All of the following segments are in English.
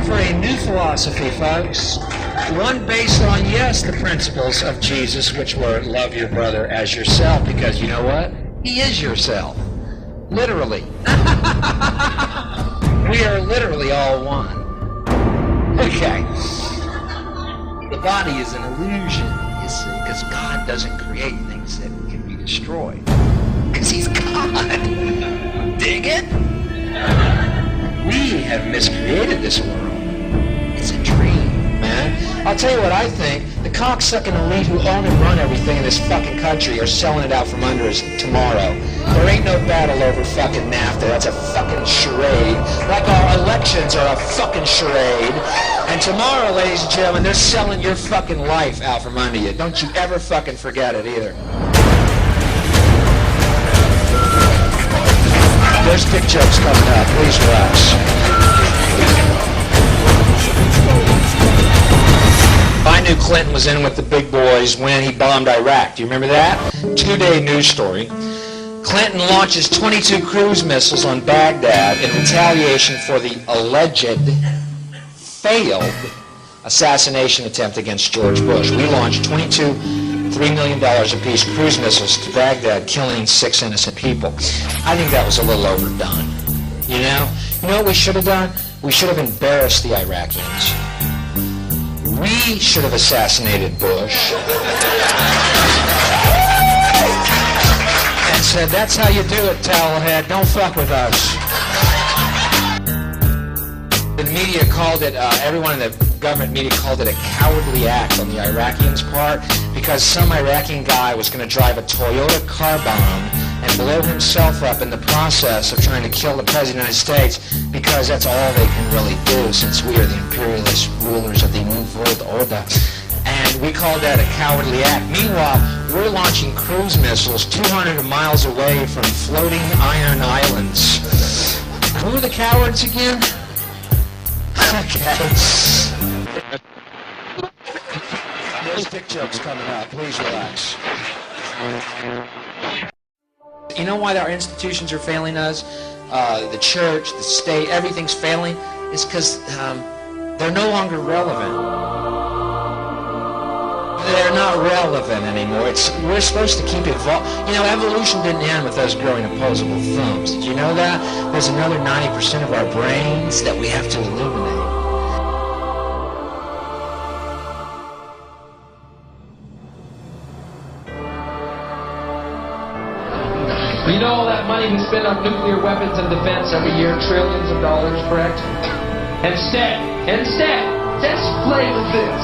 for a new philosophy, folks. One based on, yes, the principles of Jesus, which were love your brother as yourself, because you know what? He is yourself. Literally. We are literally all one. Okay. The body is an illusion, you see, because God doesn't create things that can be destroyed. Because He's God. Dig it? We have miscreated this world. It's a dream, man. I'll tell you what I think. The cocksucking elite who own and run everything in this fucking country are selling it out from under us tomorrow. There ain't no battle over fucking NAFTA. That's a fucking charade. Like our elections are a fucking charade. And tomorrow, ladies and gentlemen, they're selling your fucking life out from under you. Don't you ever fucking forget it either. There's dick jokes coming up. Please relax. I knew Clinton was in with the big boys when he bombed Iraq. Do you remember that? Two-day news story. Clinton launches 22 cruise missiles on Baghdad in retaliation for the alleged failed assassination attempt against George Bush. We launched 22 $3 million apiece cruise missiles to Baghdad, killing 6 innocent people. I think that was a little overdone. You know what we should have done? We should have embarrassed the Iraqis. We should have assassinated Bush. And said, that's how you do it, towelhead. Don't fuck with us. The media called it, everyone in the government media called it a cowardly act on the Iraqians' part because some Iraqi guy was going to drive a Toyota car bomb and blow himself up in the process of trying to kill the President of the United States because that's all they can really do since we are the imperialist rulers of the New World Order. And we called that a cowardly act. Meanwhile, we're launching cruise missiles 200 miles away from floating iron islands. Who are the cowards again? Okay. There's dick jokes coming up. Please relax. You know why our institutions are failing us? The church, the state, everything's failing. It's because they're no longer relevant. They're not relevant anymore. We're supposed to keep evolving. You know, evolution didn't end with us growing opposable thumbs. Did you know that? There's another 90% of our brains that we have to eliminate. You know all that money we spend on nuclear weapons and defense every year, trillions of dollars, correct? Instead, just play with this.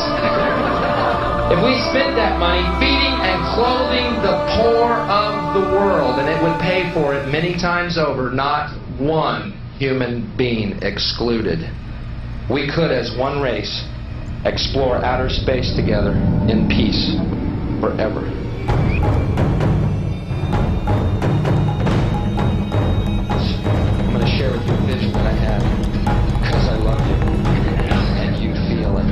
If we spent that money feeding and clothing the poor of the world, and it would pay for it many times over, not one human being excluded, we could, as one race, explore outer space together in peace forever. I'm going to share with you a vision that I had because I love you and you feel it.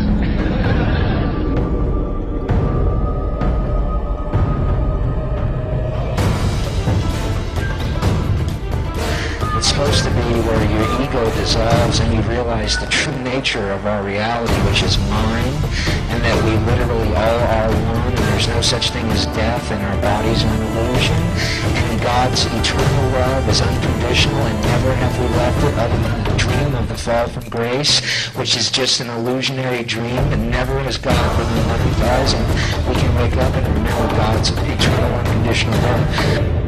It's supposed to be where your ego dissolves and you realize the true nature of our reality, which is mind, and that we literally all are one, and there's no such thing as death, and our bodies are an illusion, and God's eternal love is unconditional, and never have we left it other than the dream of the fall from grace, which is just an illusionary dream, and never has God really loved us, and we can wake up and remember God's eternal unconditional love.